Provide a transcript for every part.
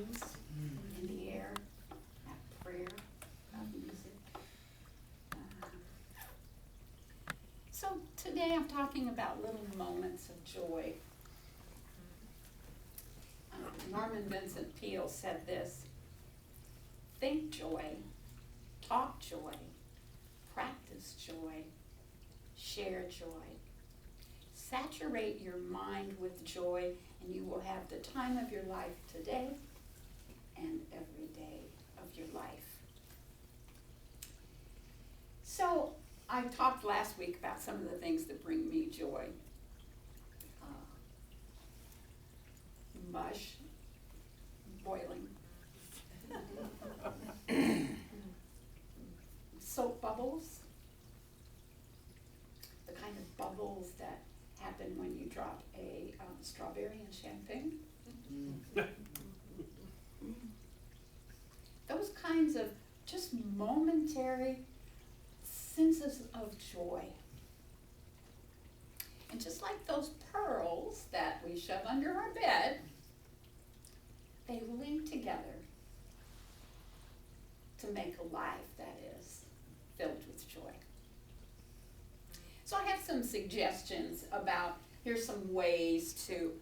tunes in the air, that prayer of music. So today I'm talking about little moments of joy. Norman Vincent Peale said this: think joy, talk joy, practice joy, share joy. Saturate your mind with joy, and you will have the time of your life today and every day of your life. So, I talked last week about some of the things that bring me joy. Mush, boiling, soap bubbles, the kind of bubbles that happen when you drop a strawberry in champagne. Those kinds of just momentary senses of joy. And just like those pearls that we shove under our bed, they link together to make a life that is filled with joy. So I have some suggestions about, here's some ways to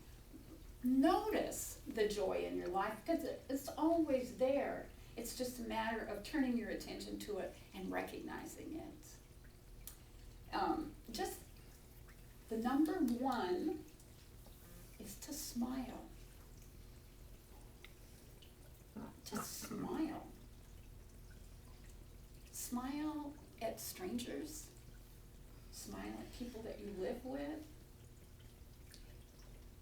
notice the joy in your life, because it's always there. It's just a matter of turning your attention to it and recognizing it. Just the number one is to smile. Just smile. Smile at strangers. Smile at people that you live with.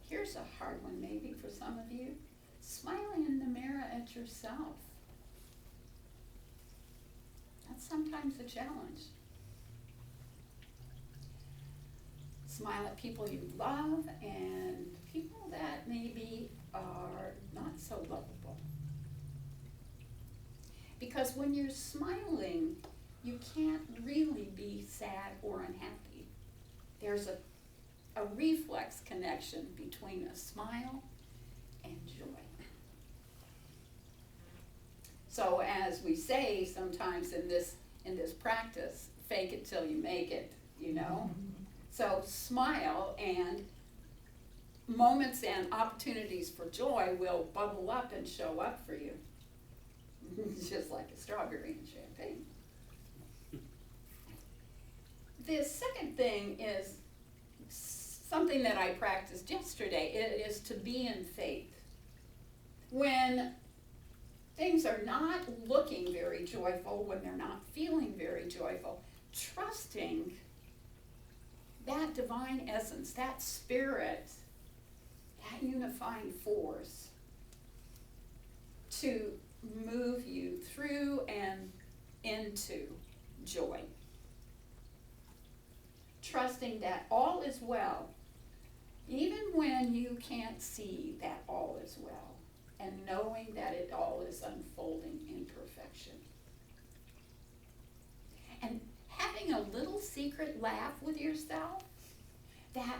Here's a hard one maybe for some of you. Smiling in the mirror at yourself. That's sometimes a challenge. Smile at people you love and people that maybe are not so lovable. Because when you're smiling, you can't really be sad or unhappy. There's a reflex connection between a smile and joy. So as we say sometimes in this practice, fake it till you make it, you know? So smile, and moments and opportunities for joy will bubble up and show up for you. Just like a strawberry and champagne. The second thing is something that I practiced yesterday. It is to be in faith. When things are not looking very joyful, when they're not feeling very joyful, trusting that divine essence, that spirit, that unifying force to move you through and into joy. Trusting that all is well, even when you can't see that all is well, and knowing that it all is unfolding in perfection. And having a little secret laugh with yourself that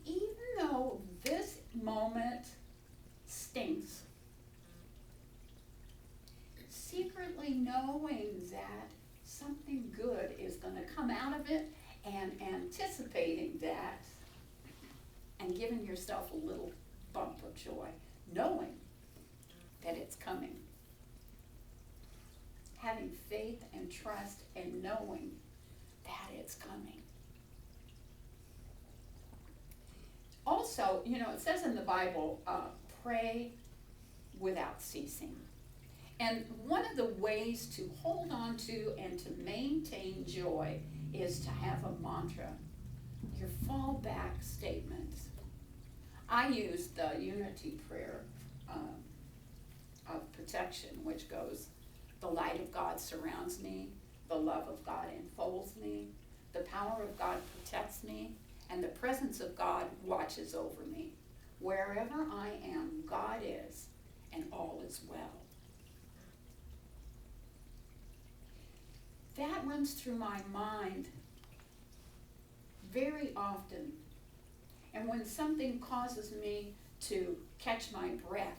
even though this moment stinks, secretly knowing that something good is going to come out of it, and anticipating that, and giving yourself a little bump of joy, knowing that it's coming. Having faith and trust and knowing that it's coming. Also, you know, it says in the Bible, pray without ceasing. And one of the ways to hold on to and to maintain joy is to have a mantra, your fallback statement. I use the unity prayer of protection, which goes, the light of God surrounds me, the love of God enfolds me, the power of God protects me, and the presence of God watches over me. Wherever I am, God is, and all is well. That runs through my mind very often. And when something causes me to catch my breath,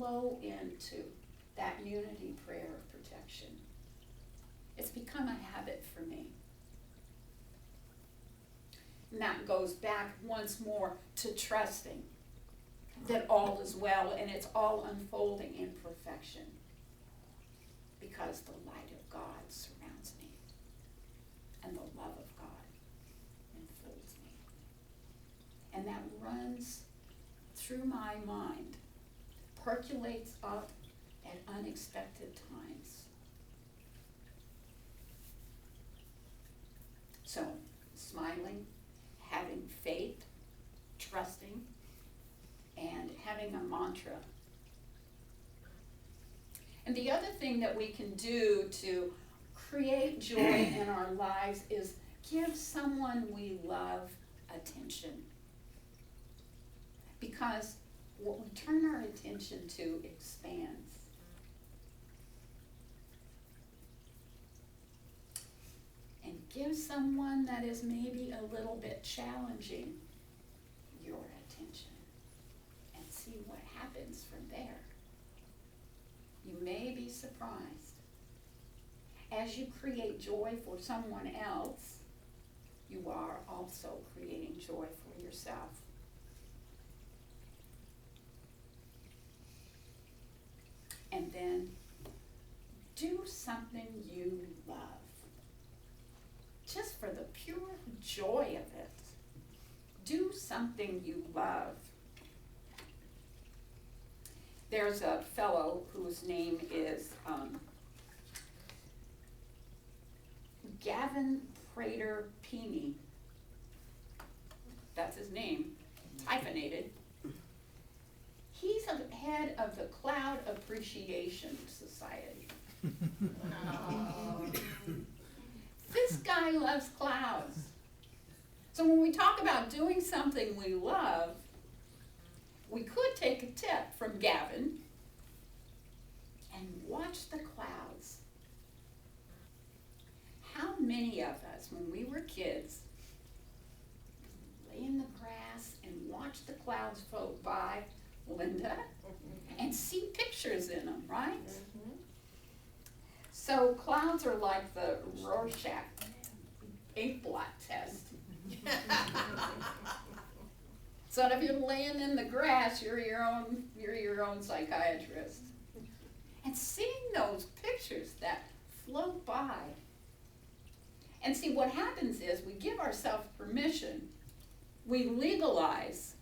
flow into that unity prayer of protection. It's become a habit for me. And that goes back once more to trusting that all is well and it's all unfolding in perfection, because the light of God surrounds me and the love of God enfolds me. And that runs through my mind, percolates up at unexpected times. So, smiling, having faith, trusting, and having a mantra. And the other thing that we can do to create joy in our lives is give someone we love attention. Because what we turn our attention to expands. And give someone that is maybe a little bit challenging your attention and see what happens from there. You may be surprised. As you create joy for someone else, you are also creating joy for yourself. And then do something you love. Just for the pure joy of it. Do something you love. There's a fellow whose name is Gavin Prater Peeney. That's his name, hyphenated. He's the head of the Cloud Appreciation Society. This guy loves clouds. So when we talk about doing something we love, we could take a tip from Gavin and watch the clouds. How many of us, when we were kids, lay in the grass and watch the clouds float by, Linda, and see pictures in them, right? Mm-hmm. So clouds are like the Rorschach ink blot test. So if you're laying in the grass, you're your own psychiatrist. And seeing those pictures that float by. And see, what happens is we give ourselves permission. We legalize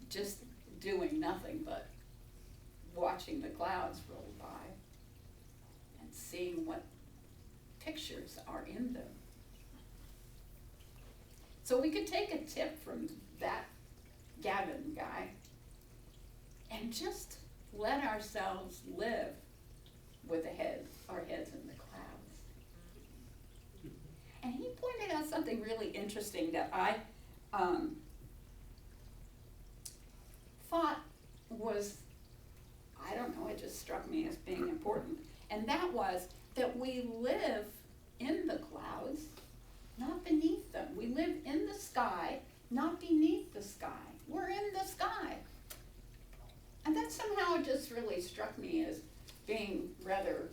just doing nothing but watching the clouds roll by and seeing what pictures are in them. So we could take a tip from that Gavin guy and just let ourselves live with our heads in the clouds. And he pointed out something really interesting that I thought was, I don't know, it just struck me as being important. And that was that we live in the clouds, not beneath them. We live in the sky, not beneath the sky. We're in the sky. And that somehow just really struck me as being rather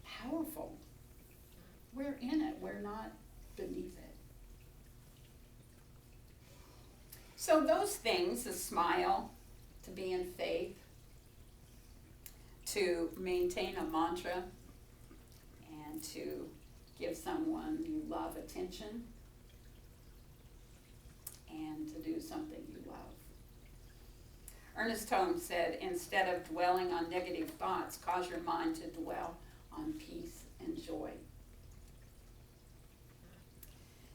powerful. We're in it, we're not beneath it. So those things, a smile, to be in faith, to maintain a mantra, and to give someone you love attention, and to do something you love. Ernest Holmes said, instead of dwelling on negative thoughts, cause your mind to dwell on peace and joy.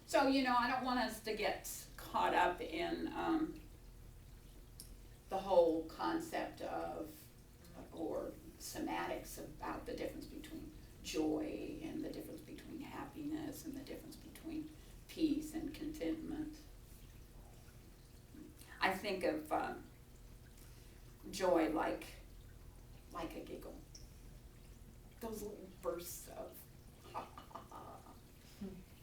So, I don't want us to get caught up in the whole concept of, or semantics about the difference between joy and the difference between happiness and the difference between peace and contentment. I think of joy like a giggle. Those little bursts of ha ha ha.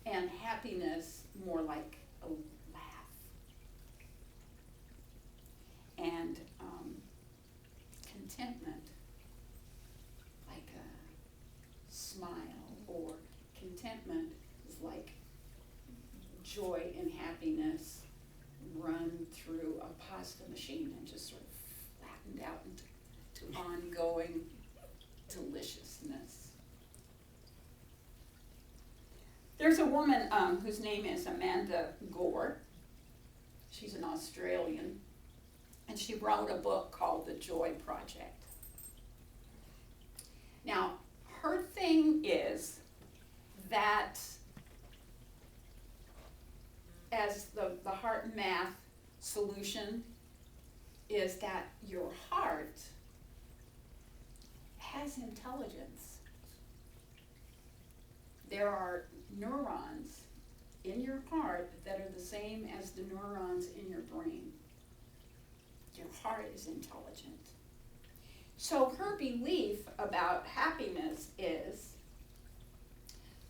And happiness more like a laugh. And pasta machine and just sort of flattened out into ongoing deliciousness. There's a woman whose name is Amanda Gore. She's an Australian, and she wrote a book called The Joy Project. Now, her thing is that as the heart math solution is that your heart has intelligence. There are neurons in your heart that are the same as the neurons in your brain. Your heart is intelligent. So her belief about happiness is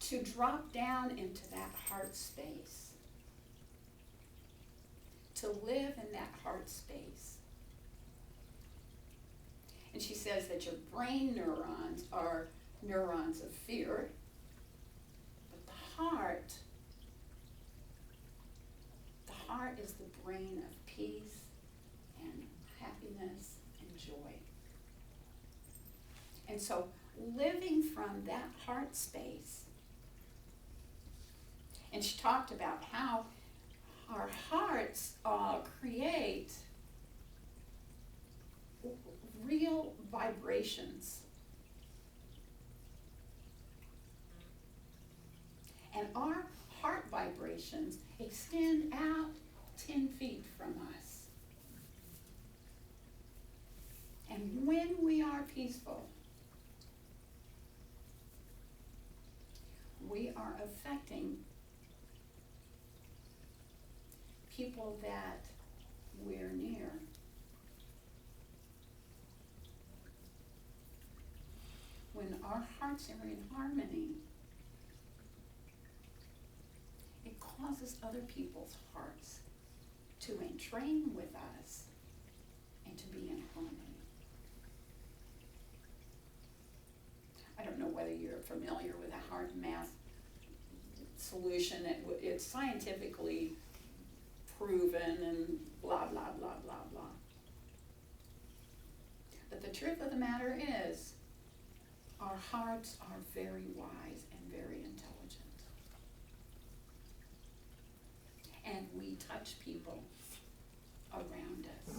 to drop down into that heart space, to live in that heart space. And she says that your brain neurons are neurons of fear, but the heart is the brain of peace and happiness and joy. And so living from that heart space, and she talked about how our hearts create real vibrations. And our heart vibrations extend out 10 feet from us. And when we are peaceful, we are affecting people that we're near. When our hearts are in harmony, it causes other people's hearts to entrain with us and to be in harmony. I don't know whether you're familiar with a heart math solution. It's scientifically proven and blah, blah, blah, blah, blah. But the truth of the matter is, our hearts are very wise and very intelligent. And we touch people around us.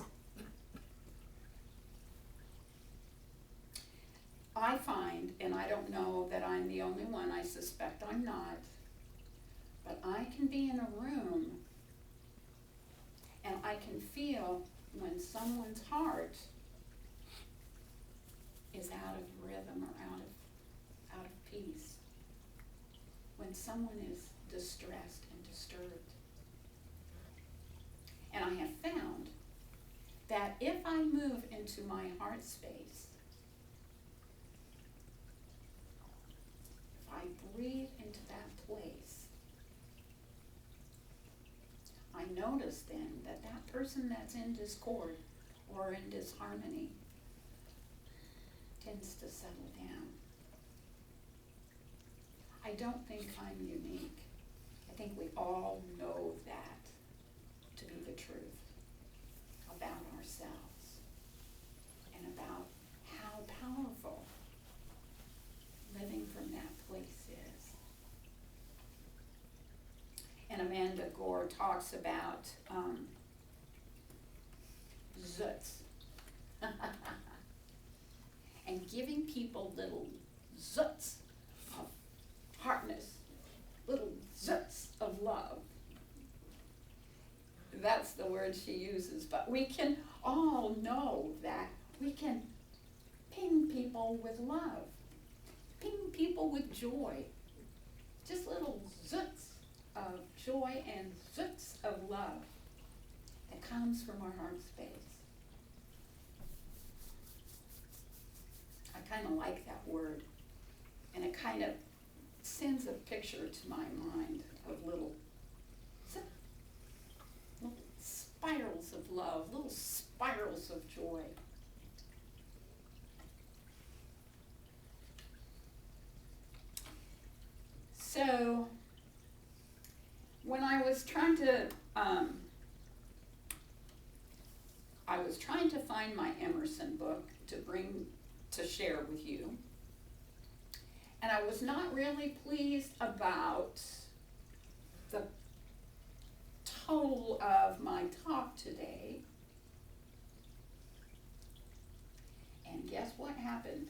I find, and I don't know that I'm the only one, I suspect I'm not, but I can be in a room and I can feel when someone's heart is out of rhythm or out of peace. When someone is distressed and disturbed. And I have found that if I move into my heart space, if I breathe into that place, I notice then that that person that's in discord or in disharmony tends to settle down. I don't think I'm unique. I think we all know that to be the truth about ourselves and about how powerful living from that place is. And Amanda Gore talks about zoots. And giving people little zoots of heartness, little zoots of love. That's the word she uses, but we can all know that we can ping people with love, ping people with joy, just little zoots of joy and zoots of love that comes from our heart space. I kind of like that word, and it kind of sends a picture to my mind of little spirals of love, little spirals of joy. So, when I was trying to was trying to find my Emerson book to share with you. And I was not really pleased about the total of my talk today. And guess what happened?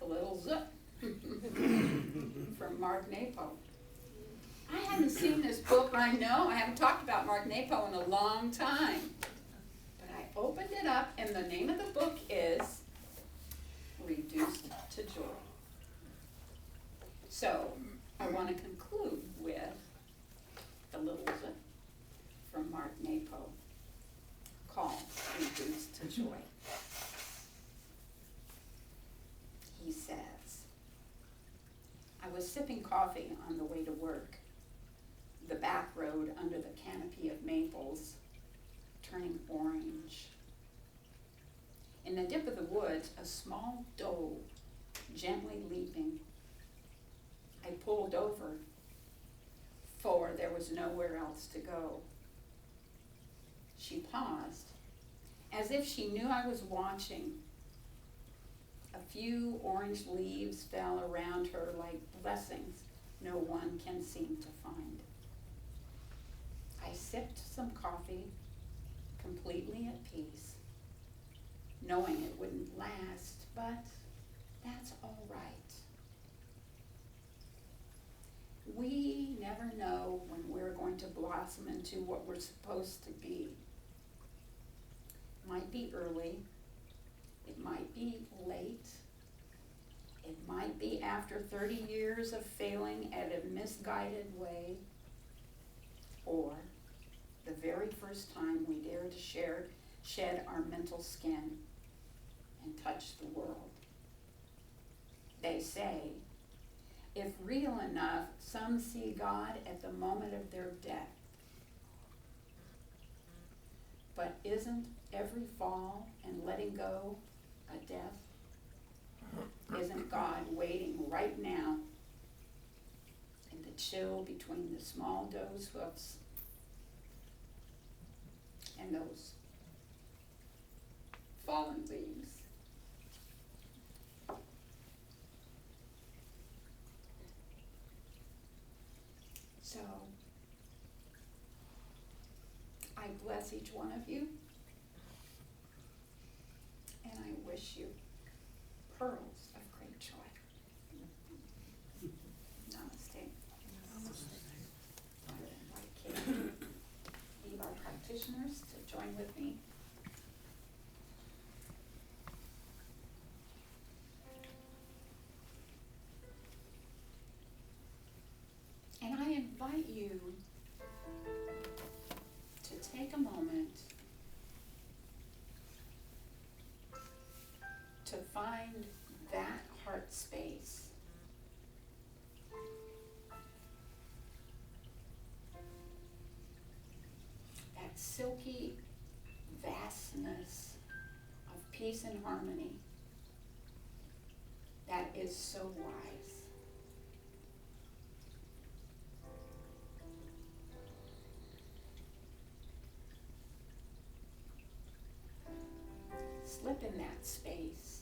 A little zip from Mark Napo. I haven't seen this book, I know. I haven't talked about Mark Napo in a long time. But I opened it up, and the name of the book is Reduced to Joy. So, I want to conclude with the little zip from Mark Napo called Reduced to Joy. He says, I was sipping coffee on the way to work, the back road under the canopy of maples turning orange. In the dip of the woods, a small doe gently leaping. I pulled over, for there was nowhere else to go. She paused, as if she knew I was watching. A few orange leaves fell around her like blessings no one can seem to find. I sipped some coffee, completely at peace, knowing it wouldn't last, but that's all right. We never know when we're going to blossom into what we're supposed to be. It might be early, it might be late, it might be after 30 years of failing at a misguided way, or the very first time we dare to shed our mental skin and touch the world. They say, if real enough, some see God at the moment of their death. But isn't every fall and letting go a death? Isn't God waiting right now in the chill between the small doe's hoofs and those fallen leaves? So, I bless each one of you, and I wish you pearls of great joy. Namaste. I would invite Kate, lead our practitioners to join with me. And I invite you to take a moment to find that heart space. That silky vastness of peace and harmony that is so wise. Slip in that space.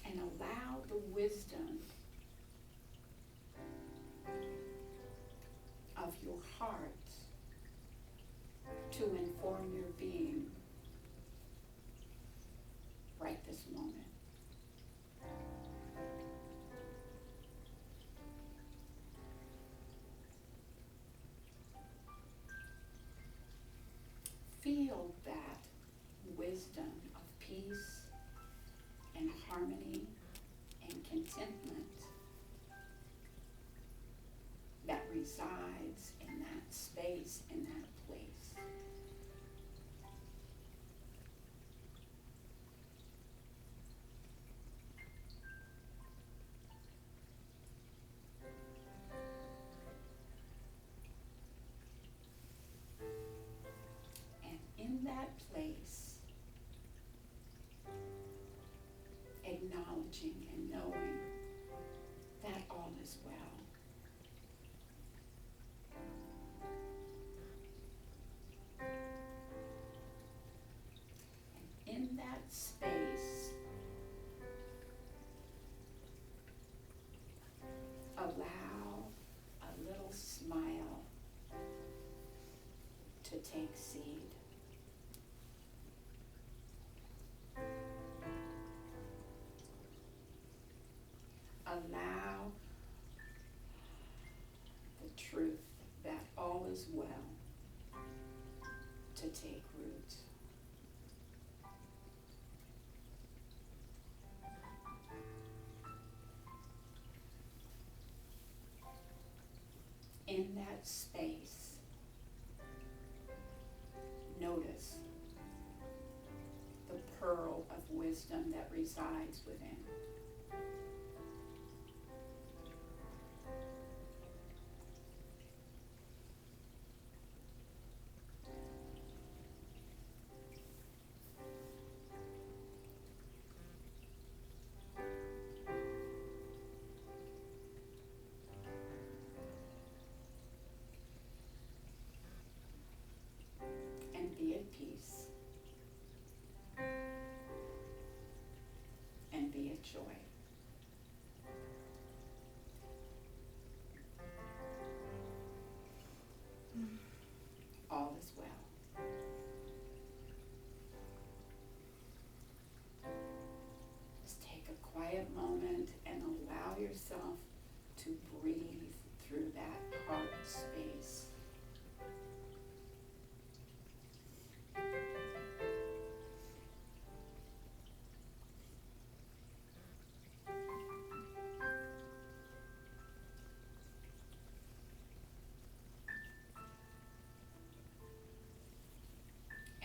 And allow the wisdom of your heart to inform your being right this moment. Feel that wisdom of peace and harmony and contentment that resides in that space, in that place. In that place, acknowledging and knowing that is well. And in that space, allow a little smile to take seed. Allow the truth that all is well to take root. In that space, notice the pearl of wisdom that resides within. And be at peace. And be at joy. All is well. Just take a quiet moment and allow yourself to breathe through that heart space.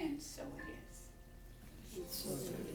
And so it is. So it is.